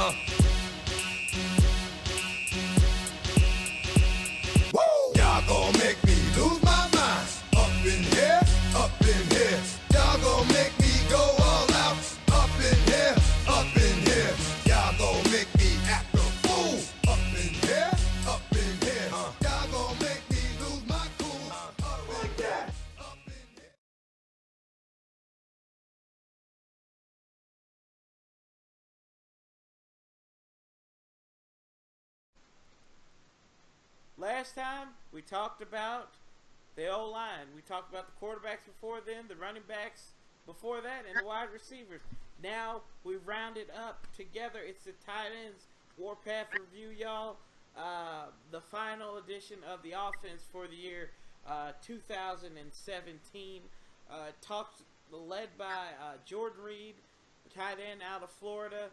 Uh. Woo! Y'all gon' make me lose my mind. Up in here, up in here. Y'all gon' make me go all out. Up in here, up in here. Y'all gon' make me act a fool. Up in here, up in here. Y'all gon' make me lose my cool. Up like that. Up in here. Last time we talked about the O-line. We talked about the quarterbacks before then, the running backs before that, and the wide receivers. Now we've rounded up together. It's the tight ends Warpath review, y'all. The final edition of the offense for the year 2017. Talks led by Jordan Reed, tight end out of Florida.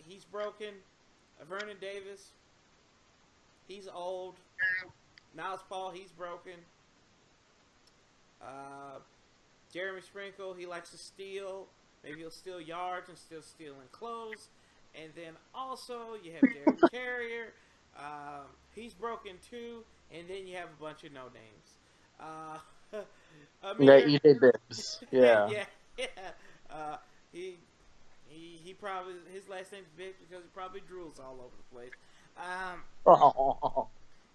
He's broken. Vernon Davis, he's old. Miles Paul, he's broken. Jeremy Sprinkle, he likes to steal. Maybe he'll steal yards and still stealing clothes. And then also you have Derek Carrier. He's broken too. And then you have a bunch of no names. Yeah, EJ Bibbs. Yeah. yeah. He probably, his last name's Bibbs because he probably drools all over the place.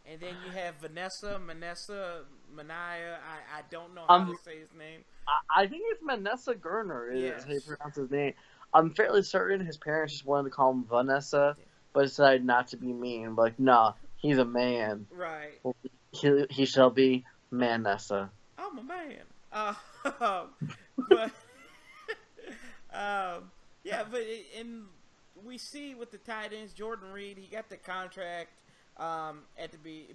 And then you have Manessa, Mania. I don't know how to say his name. I think it's Manessa Gerner is how you pronounce his name. I'm fairly certain his parents just wanted to call him Vanessa, but decided not to be mean. Like, nah, he's a man. Right. He shall be Manessa. I'm a man. But we see with the tight ends, Jordan Reed, he got the contract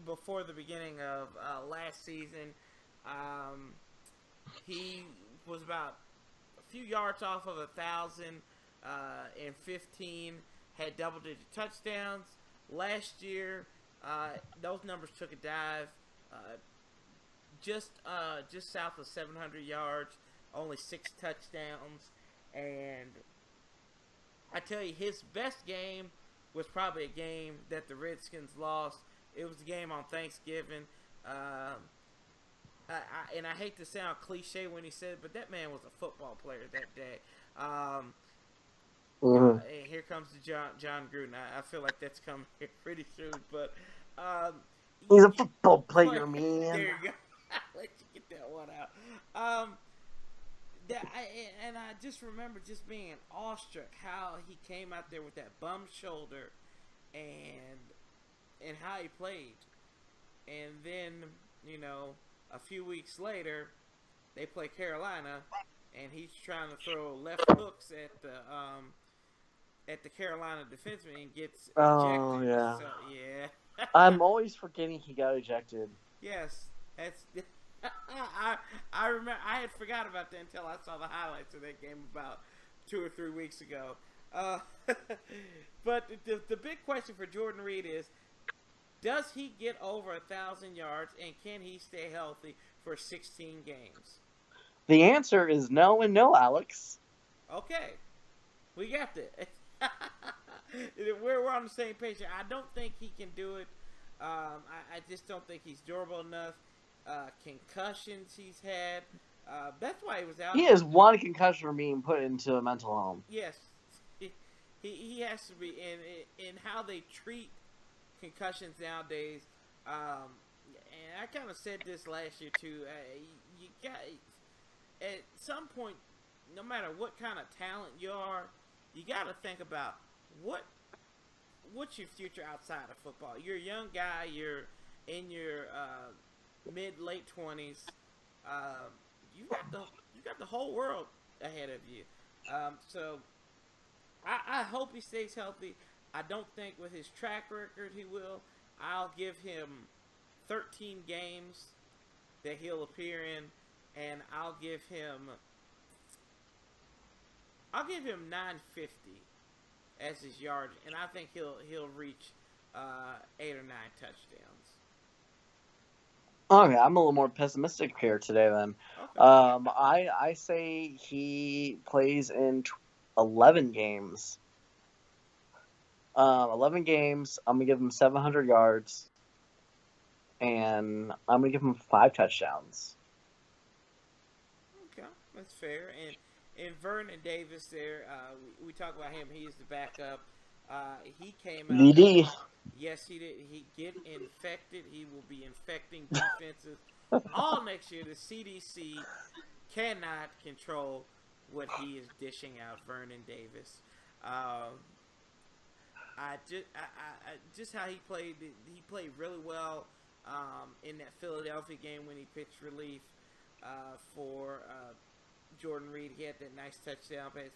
before the beginning of last season. He was about a few yards off of 1,000 in 15, had double-digit touchdowns. Last year, those numbers took a dive. Just south of 700 yards, only 6 touchdowns, and I tell you, his best game was probably a game that the Redskins lost. It was a game on Thanksgiving. And I hate to sound cliche when he said it, but that man was a football player that day. And here comes the John Gruden. I feel like that's coming here pretty soon, but he's a football player, man. There you go. I'll let you get that one out. I just remember just being awestruck how he came out there with that bum shoulder and how he played. And then, a few weeks later, they play Carolina, and he's trying to throw left hooks at the Carolina defenseman and gets ejected. Oh, yeah. So, yeah. I'm always forgetting he got ejected. Yes. That's... I remember. I had forgot about that until I saw the highlights of that game about 2 or 3 weeks ago. But the big question for Jordan Reed is, does he get over 1,000 yards, and can he stay healthy for 16 games? The answer is no and no, Alex. Okay, we got that. We're on the same page. I don't think he can do it. I just don't think he's durable enough. Concussions he's had. That's why he was out. He has one concussion from being put into a mental home. Yes. He has to be. In how they treat concussions nowadays, and I kind of said this last year too, you got, at some point, no matter what kind of talent you are, you got to think about what's your future outside of football. You're a young guy, you're in your mid-late 20s, you got the whole world ahead of you. So I hope he stays healthy. I don't think with his track record he will. I'll give him 13 games that he'll appear in, and I'll give him 950 as his yardage, and I think he'll reach 8 or 9 touchdowns. Okay, I'm a little more pessimistic here today then. Okay. I say he plays in 11 games. 11 games. I'm gonna give him 700 yards, and I'm gonna give him 5 touchdowns. Okay, that's fair. And Vernon Davis there, we talk about him. He is the backup. He came out. DD. Yes, he did. He get infected. He will be infecting defenses all next year. The CDC cannot control what he is dishing out. Vernon Davis. Just how he played. He played really well in that Philadelphia game when he pitched relief for Jordan Reed. He had that nice touchdown pass,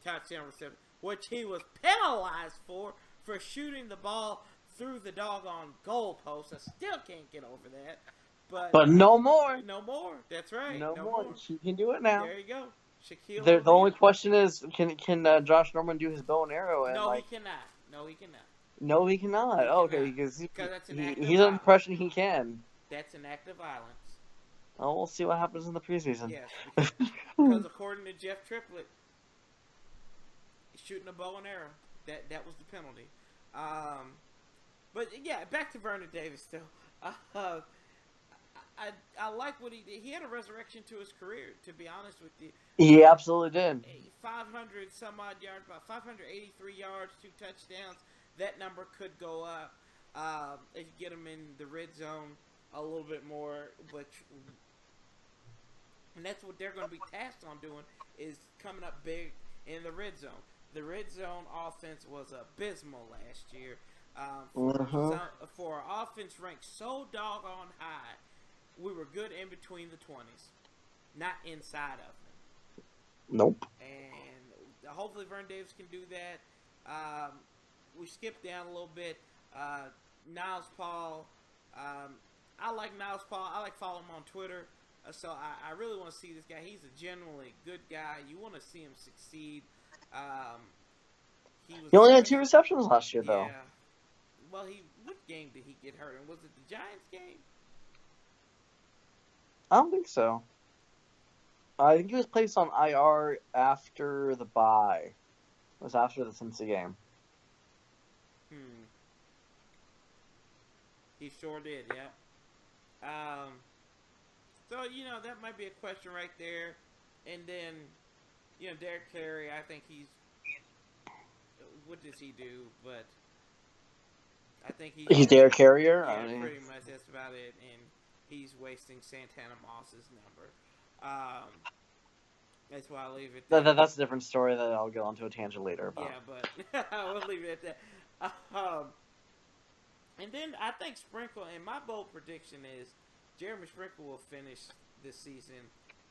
touchdown reception, which he was penalized for shooting the ball through the doggone goalpost. I still can't get over that. But no more. No more. That's right. No more. She can do it now. There you go. Shaquille The O'Neal. only question is, can Josh Norman do his bow and arrow? And, No, he cannot. No, he cannot. No, he cannot. Okay, because he's under impression he can. That's an act of violence. Oh, we'll see what happens in the preseason. Yes, because according to Jeff Triplett, shooting a bow and arrow, that was the penalty. But yeah, back to Vernon Davis though. I like what he did. He had a resurrection to his career, to be honest with you. He absolutely did. 500 some odd yards, about 583 yards, 2 touchdowns. That number could go up if you get him in the red zone a little bit more. And that's what they're going to be tasked on doing, is coming up big in the red zone. The red zone offense was abysmal last year. For our offense ranked so doggone high, we were good in between the 20s, not inside of them. Nope. And hopefully Vernon Davis can do that. We skipped down a little bit. Niles Paul. I like Niles Paul. I like following him on Twitter. So I really want to see this guy. He's a genuinely good guy. You want to see him succeed. He only had 2 receptions last year, though. Yeah. Well, what game did he get hurt in? Was it the Giants game? I don't think so. I think he was placed on IR after the bye. It was after the Cincy game. He sure did, yeah. So, that might be a question right there. And then, Derek Carey, I think what does he do? But I think he's Derek Carrier? Yeah, pretty much. That's about it. And he's wasting Santana Moss's number. That's why I leave it there. That's a different story that I'll go on to a tangent later about. Yeah, but we'll leave it at that. And then I think Sprinkle, and my bold prediction is Jeremy Sprinkle will finish this season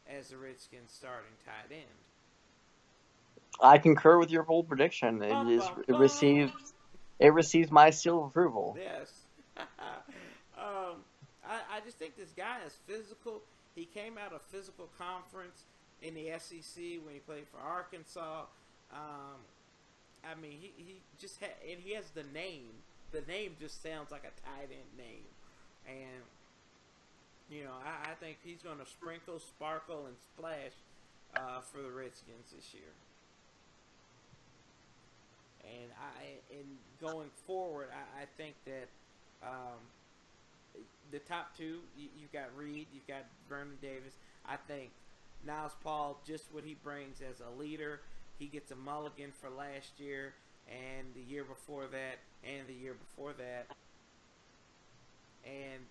as the Redskins starting tight end. I concur with your bold prediction. It receives my seal of approval. Yes. I just think this guy is physical. He came out of physical conference in the SEC when he played for Arkansas. He just had, and he has the name. The name just sounds like a tight end name, and I think he's going to sprinkle, sparkle, and splash for the Redskins this year. And going forward, I think that the top 2, you've got Reed, you've got Vernon Davis. I think Niles Paul, just what he brings as a leader, he gets a mulligan for last year and the year before that and the year before that. And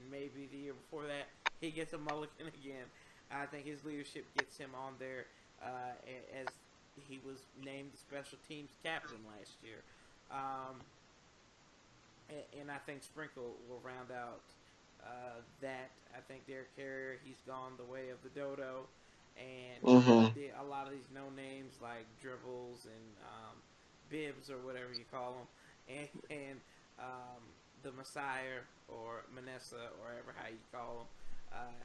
maybe the year before that, he gets a mulligan again. I think his leadership gets him on there as he was named the special teams captain last year. And I think Sprinkle will round out that. I think Derek Carrier, he's gone the way of the dodo. And a lot of these no names like Dribbles and Bibbs or whatever you call them, and the Messiah or Manessa or whatever how you call them.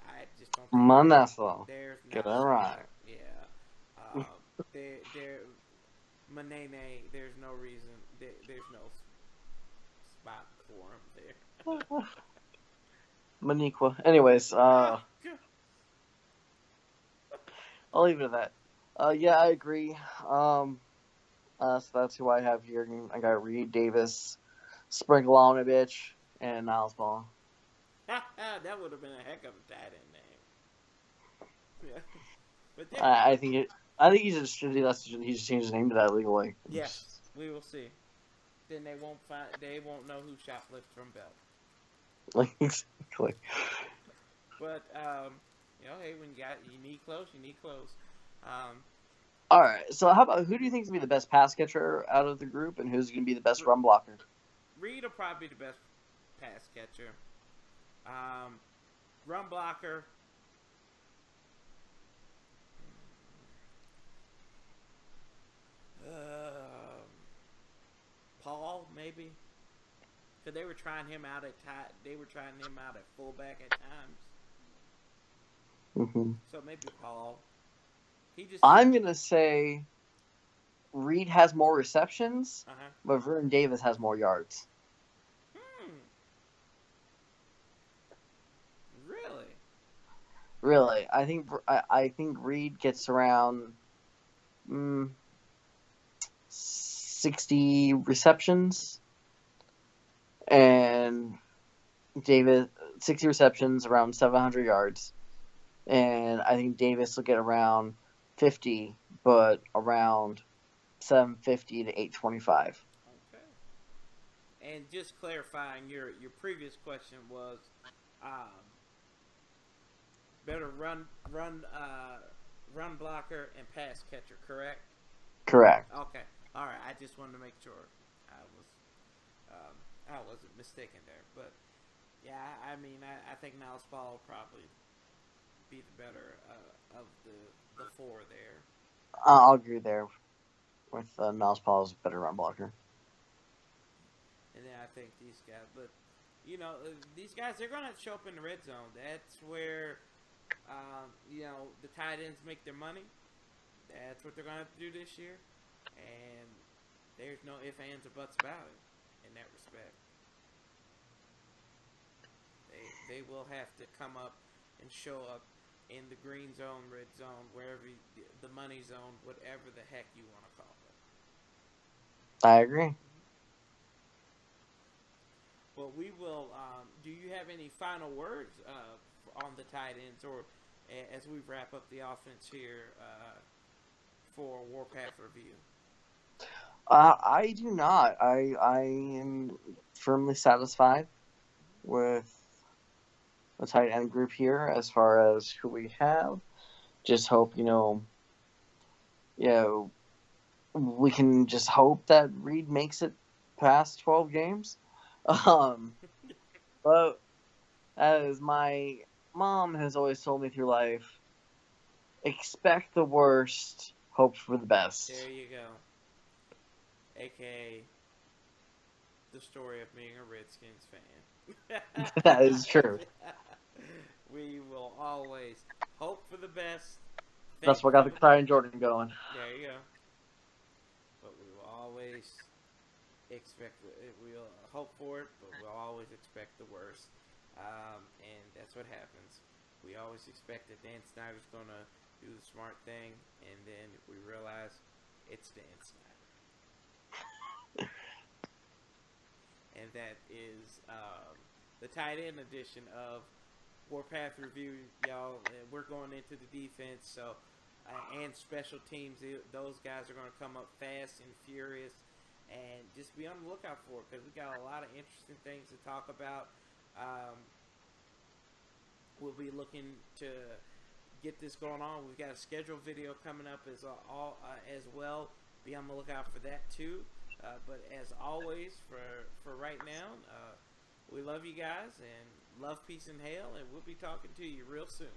I just don't think Manessa. There's get it right. Yeah. There, Manene. There's no reason. There's no spot for him there. Maniqua. Anyways, I'll leave it at that. Yeah, I agree. So that's who I have here. I got Reed Davis, Sprinkle on a bitch, and Niles Paul. That would have been a heck of a tight end name. Yeah. But there, I think it. I think he just changed his name to that legally. yes, we will see. Then they won't know who shoplifted from Bell. Like exactly. But hey, when you need clothes, you need clothes. Um, All right. So how about who do you think is gonna be the best pass catcher out of the group, and who's gonna be the best run blocker? Reed will probably be the best pass catcher. Run blocker. Paul maybe. Because they were trying him out at fullback at times. Mm-hmm. So maybe Paul. I'm gonna say Reed has more receptions, Uh-huh. but Vernon Davis has more yards. Really? Really, I think Reed gets around 60 receptions, and Davis 60 receptions, around 700 yards, and I think Davis will get around 50, but around 750 to 825. Okay. And just clarifying, your previous question was better run blocker and pass catcher, correct? Correct. Okay. All right. I just wanted to make sure I wasn't mistaken there. But yeah, I mean, I think Niles Paul will probably be the better of the four there. I'll agree there with Niles Paul as a better run blocker. And then I think these guys, but these guys, they're going to show up in the red zone. That's where the tight ends make their money. That's what they're going to have to do this year. And there's no ifs, ands, or buts about it in that respect. They will have to come up and show up in the green zone, red zone, wherever the money zone, whatever the heck you want to call it. I agree. Well, we will. Do you have any final words on the tight ends, or as we wrap up the offense here for Warpath review? I do not. I am firmly satisfied with the tight end group here as far as who we have. Just hope we can just hope that Reed makes it past 12 games. But as my mom has always told me through life, expect the worst, hope for the best. There you go. AKA the story of being a Redskins fan. That is true. We will always hope for the best. That's what got the Ty and Jordan going. There you go. But we will always we'll hope for it, but we'll always expect the worst. And that's what happens. We always expect that Dan Snyder's going to do the smart thing, and then we realize it's Dan Snyder. And that is the tight end edition of Warpath Review, y'all. We're going into the defense, so and special teams. Those guys are going to come up fast and furious, and just be on the lookout for it because we got a lot of interesting things to talk about. We'll be looking to get this going on. We've got a scheduled video coming up as well. Be on the lookout for that too. But as always, for right now, we love you guys and love, peace, and hail, and we'll be talking to you real soon.